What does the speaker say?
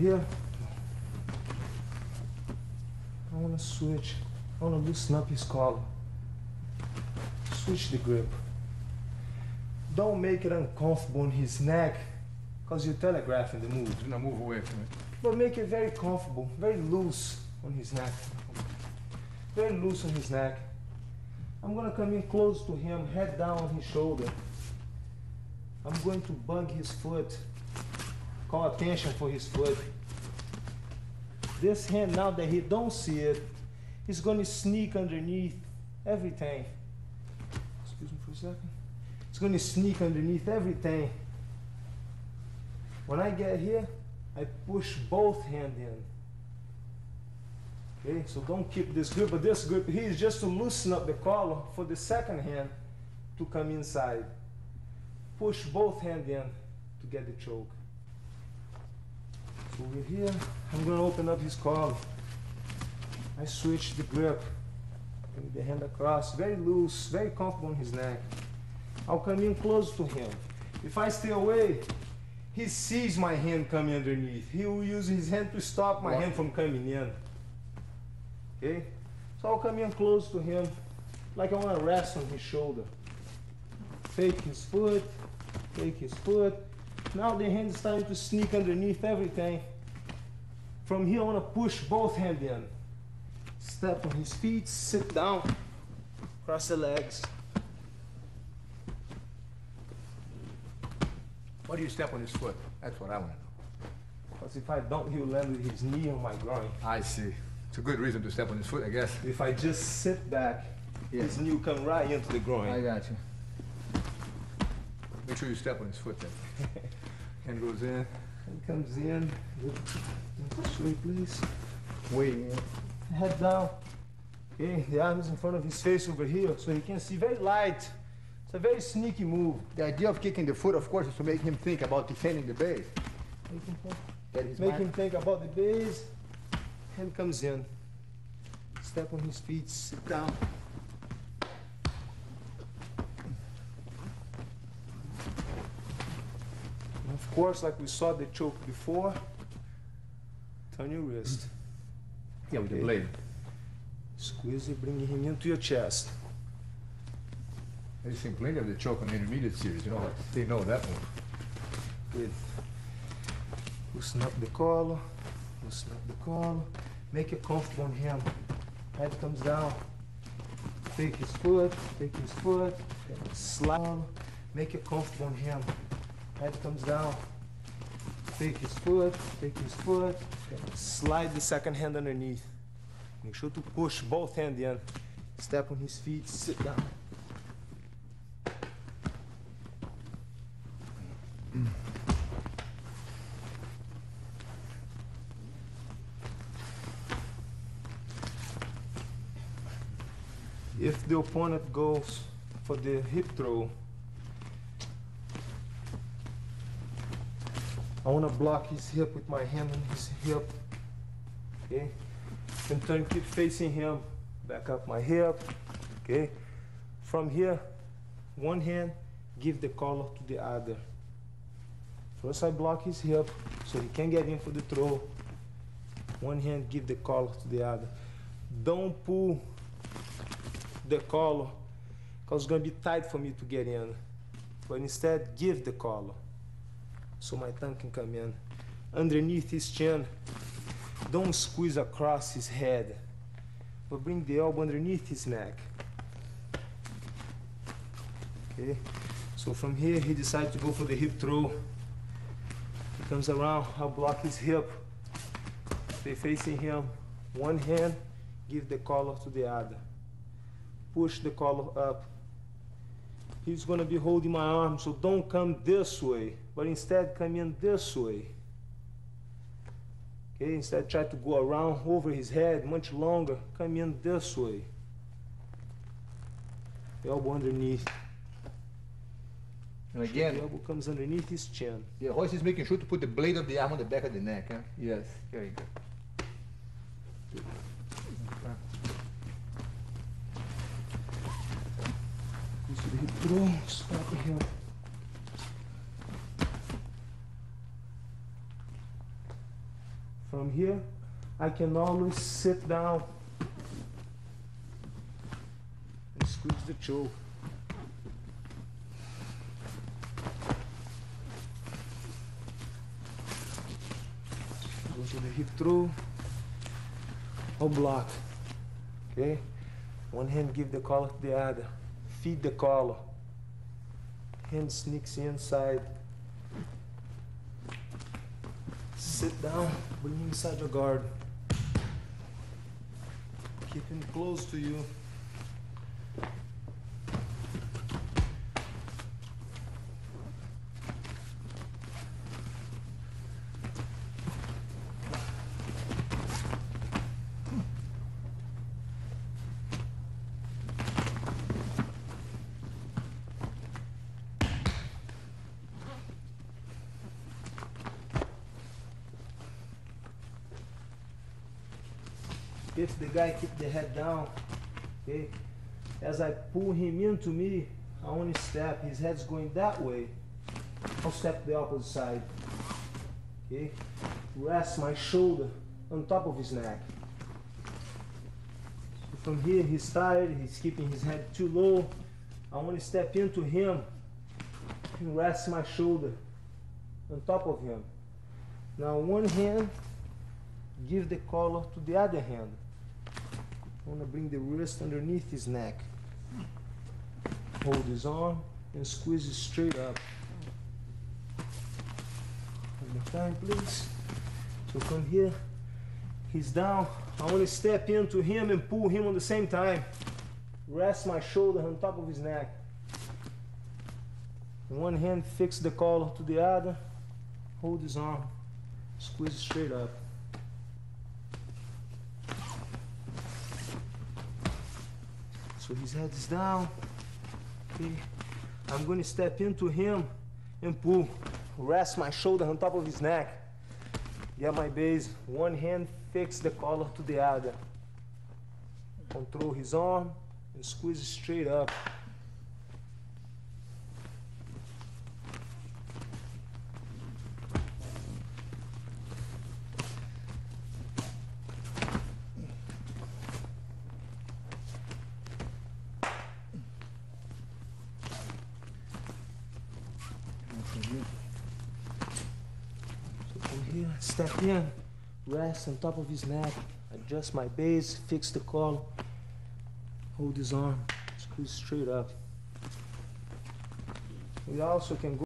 here, I want to switch. I want to loosen up his collar. Switch the grip. Don't make it uncomfortable on his neck, because you're telegraphing the move. Do not move away from it. But make it very comfortable, very loose on his neck. Very loose on his neck. I'm going to come in close to him, head down on his shoulder. I'm going to bug his foot. Call attention for his foot. This hand, now that he don't see it, he's going to sneak underneath everything. Excuse me for a second. It's going to sneak underneath everything. When I get here, I push both hands in. Okay, so don't keep this grip, but this grip here is just to loosen up the collar for the second hand to come inside. Push both hands in to get the choke. So over here, I'm going to open up his collar. I switch the grip. Bring the hand across, very loose, very comfortable on his neck. I'll come in close to him. If I stay away, he sees my hand coming underneath. He will use his hand to stop my hand from coming in. Okay? So I'll come in close to him, like I want to rest on his shoulder. Fake his foot, fake his foot. Now the hand is starting to sneak underneath everything. From here, I want to push both hands in. Step on his feet, sit down, cross the legs. Why do you step on his foot? That's what I want to know. Because if I don't, he'll land with his knee on my groin. I see. It's a good reason to step on his foot, I guess. If I just sit back, his knee will come right into the groin. I got you. Make sure you step on his foot then. Hand goes in. Hand comes in. Straight, please. Way in. Head down. Okay, the arm is in front of his face over here, so he can see very light. It's a very sneaky move. The idea of kicking the foot, of course, is to make him think about defending the base. Make him think about the base. Hand comes in. Step on his feet, sit down. And of course, like we saw the choke before, turn your wrist. Yeah, with the blade. Squeeze it, bring him into your chest. I've seen plenty of the choke on the intermediate series, you know, they know that move. Good. Loosen up the collar, loosen up the collar. Make it comfortable on him. Head comes down. Take his foot, slide. Make it comfortable on him. Head comes down. Take his foot, slide the second hand underneath. Make sure to push both hands in. Step on his feet, sit down. If the opponent goes for the hip throw, I want to block his hip with my hand on his hip. Okay? And turn, keep facing him. Back up my hip. Okay? From here, one hand, give the collar to the other. First I block his hip so he can't get in for the throw. One hand, give the collar to the other. Don't pull the collar, because it's going to be tight for me to get in. But instead, give the collar so my tongue can come in. Underneath his chin, don't squeeze across his head, but bring the elbow underneath his neck. Okay, so from here, he decides to go for the hip throw. He comes around, I'll block his hip. Stay facing him. One hand, give the collar to the other. Push the collar up. He's going to be holding my arm, so don't come this way, but instead come in this way. Okay, instead try to go around over his head much longer, come in this way. Elbow underneath. And again, the elbow comes underneath his chin. Yeah, Royce is making sure to put the blade of the arm on the back of the neck, huh? Yes, very good. Goes to the hip throw, stop the hip. here, I can always sit down and squeeze the choke. Go to the hip throw or block. Okay? One hand give the collar to the other. Feed the collar. Hand sneaks inside. Sit down, bring him inside your guard. Keep him close to you. If the guy keep the head down, okay, as I pull him into me, I only step, his head's going that way, I'll step the opposite side, okay, rest my shoulder on top of his neck. So from here, he's tired, he's keeping his head too low, I only step into him and rest my shoulder on top of him. Now one hand, give the collar to the other hand. I want to bring the wrist underneath his neck. Hold his arm and squeeze it straight up. One more time, please. So from here, he's down. I want to step into him and pull him on the same time. Rest my shoulder on top of his neck. One hand fix the collar to the other. Hold his arm. Squeeze it straight up. So his head is down. Okay. I'm going to step into him and pull. Rest my shoulder on top of his neck. Get my base. One hand fix the collar to the other. Control his arm and squeeze it straight up. So from here, step in, rest on top of his neck, adjust my base, fix the collar, hold his arm, squeeze straight up. We also can go